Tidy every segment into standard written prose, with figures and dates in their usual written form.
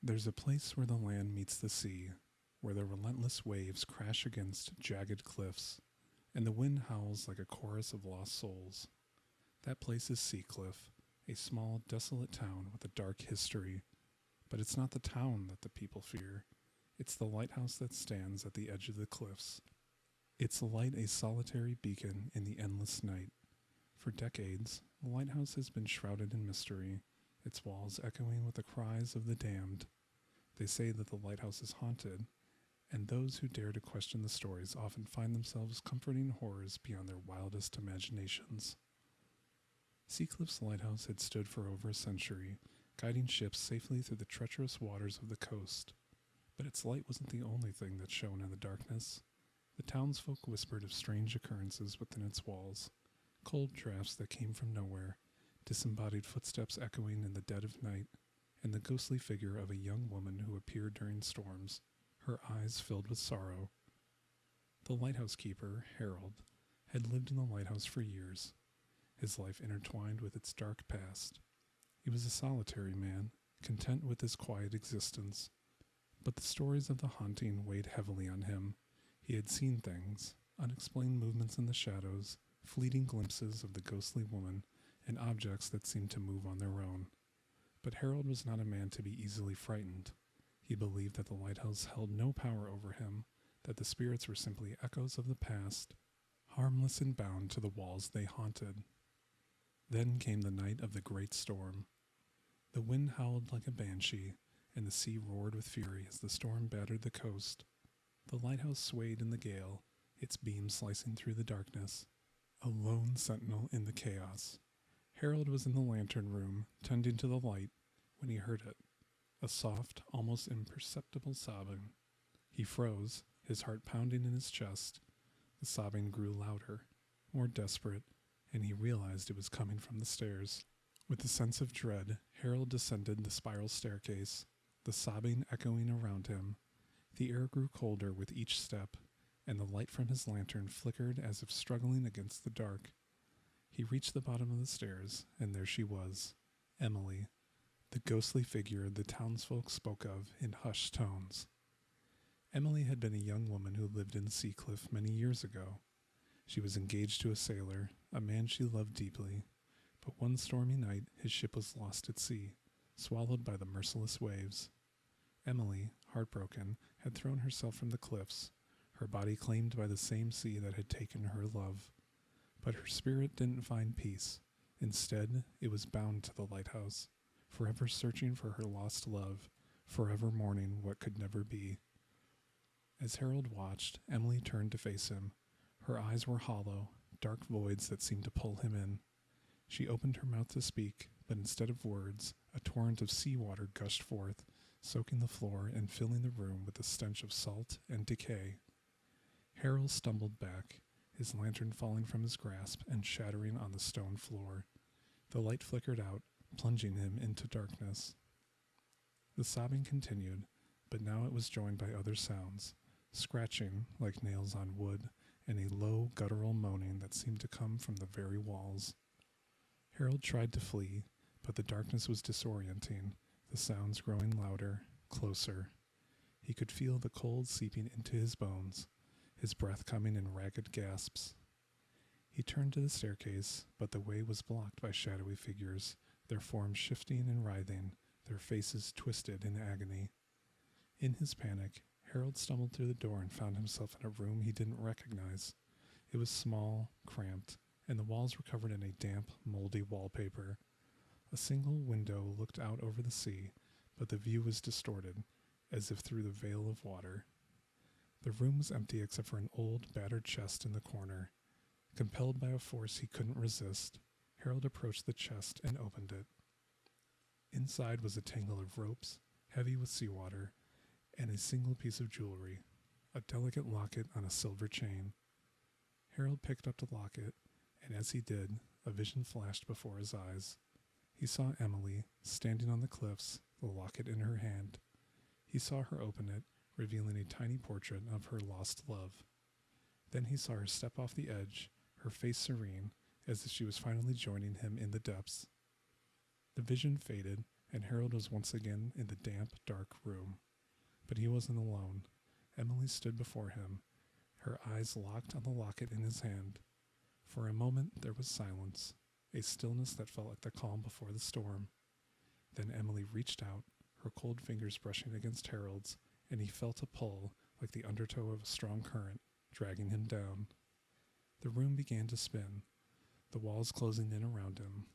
There's a place where the land meets the sea, where the relentless waves crash against jagged cliffs, and the wind howls like a chorus of lost souls. That place is Seacliff, a small, desolate town with a dark history. But it's not the town that the people fear. It's the lighthouse that stands at the edge of the cliffs. Its light a solitary beacon in the endless night. For decades, the lighthouse has been shrouded in mystery, its walls echoing with the cries of the damned. They say that the lighthouse is haunted, and those who dare to question the stories often find themselves comforting horrors beyond their wildest imaginations. Seacliff's lighthouse had stood for over a century, guiding ships safely through the treacherous waters of the coast. But its light wasn't the only thing that shone in the darkness. The townsfolk whispered of strange occurrences within its walls, cold drafts that came from nowhere, disembodied footsteps echoing in the dead of night, and the ghostly figure of a young woman who appeared during storms, her eyes filled with sorrow. The lighthouse keeper, Harold, had lived in the lighthouse for years, his life intertwined with its dark past. He was a solitary man, content with his quiet existence. But the stories of the haunting weighed heavily on him. He had seen things, unexplained movements in the shadows, fleeting glimpses of the ghostly woman, and objects that seemed to move on their own. But Harold was not a man to be easily frightened. He believed that the lighthouse held no power over him, that the spirits were simply echoes of the past, harmless and bound to the walls they haunted. Then came the night of the great storm. The wind howled like a banshee, and the sea roared with fury as the storm battered the coast. The lighthouse swayed in the gale, its beams slicing through the darkness, a lone sentinel in the chaos. Harold was in the lantern room, tending to the light, when he heard it, a soft, almost imperceptible sobbing. He froze, his heart pounding in his chest. The sobbing grew louder, more desperate, and he realized it was coming from the stairs. With a sense of dread, Harold descended the spiral staircase, the sobbing echoing around him. The air grew colder with each step, and the light from his lantern flickered as if struggling against the dark. He reached the bottom of the stairs, and there she was, Emily, the ghostly figure the townsfolk spoke of in hushed tones. Emily had been a young woman who lived in Seacliff many years ago. She was engaged to a sailor, a man she loved deeply, but one stormy night his ship was lost at sea, swallowed by the merciless waves. Emily, heartbroken, had thrown herself from the cliffs, her body claimed by the same sea that had taken her love. But her spirit didn't find peace. Instead, it was bound to the lighthouse, forever searching for her lost love, forever mourning what could never be. As Harold watched, Emily turned to face him. Her eyes were hollow, dark voids that seemed to pull him in. She opened her mouth to speak, but instead of words, a torrent of seawater gushed forth, soaking the floor and filling the room with the stench of salt and decay. Harold stumbled back, his lantern falling from his grasp and shattering on the stone floor. The light flickered out, plunging him into darkness. The sobbing continued, but now it was joined by other sounds, scratching like nails on wood, and a low, guttural moaning that seemed to come from the very walls. Harold tried to flee, but the darkness was disorienting, the sounds growing louder, closer. He could feel the cold seeping into his bones, his breath coming in ragged gasps. He turned to the staircase, but the way was blocked by shadowy figures, their forms shifting and writhing, their faces twisted in agony. In his panic, Harold stumbled through the door and found himself in a room he didn't recognize. It was small, cramped, and the walls were covered in a damp, moldy wallpaper. A single window looked out over the sea, but the view was distorted, as if through the veil of water. The room was empty except for an old, battered chest in the corner. Compelled by a force he couldn't resist, Harold approached the chest and opened it. Inside was a tangle of ropes, heavy with seawater, and a single piece of jewelry, a delicate locket on a silver chain. Harold picked up the locket, and as he did, a vision flashed before his eyes. He saw Emily, standing on the cliffs, the locket in her hand. He saw her open it, revealing a tiny portrait of her lost love. Then he saw her step off the edge, her face serene, as if she was finally joining him in the depths. The vision faded, and Harold was once again in the damp, dark room. But he wasn't alone. Emily stood before him, her eyes locked on the locket in his hand. For a moment there was silence, a stillness that felt like the calm before the storm. Then Emily reached out, her cold fingers brushing against Harold's, and he felt a pull, like the undertow of a strong current, dragging him down. The room began to spin, the walls closing in around him.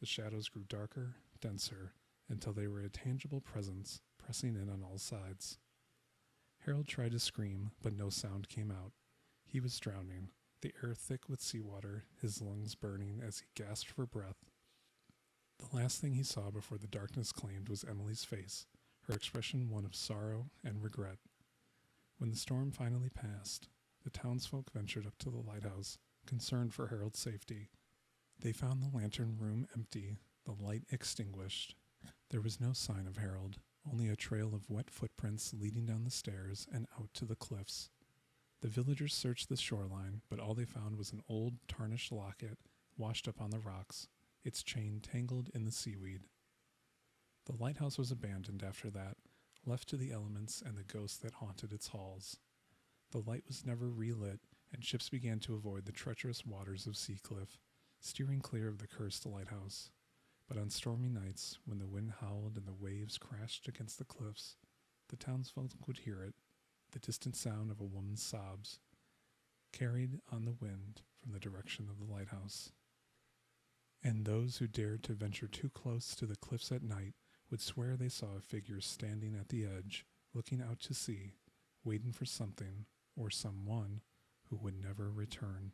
The shadows grew darker, denser, until they were a tangible presence, pressing in on all sides. Harold tried to scream, but no sound came out. He was drowning, the air thick with seawater, his lungs burning as he gasped for breath. The last thing he saw before the darkness claimed was Emily's face, her expression one of sorrow and regret. When the storm finally passed, the townsfolk ventured up to the lighthouse, concerned for Harold's safety. They found the lantern room empty, the light extinguished. There was no sign of Harold, only a trail of wet footprints leading down the stairs and out to the cliffs. The villagers searched the shoreline, but all they found was an old, tarnished locket washed up on the rocks, its chain tangled in the seaweed. The lighthouse was abandoned after that, left to the elements and the ghosts that haunted its halls. The light was never relit, and ships began to avoid the treacherous waters of Seacliff, steering clear of the cursed lighthouse. But on stormy nights, when the wind howled and the waves crashed against the cliffs, the townsfolk would hear it, the distant sound of a woman's sobs, carried on the wind from the direction of the lighthouse. And those who dared to venture too close to the cliffs at night would swear they saw a figure standing at the edge, looking out to sea, waiting for something or someone who would never return.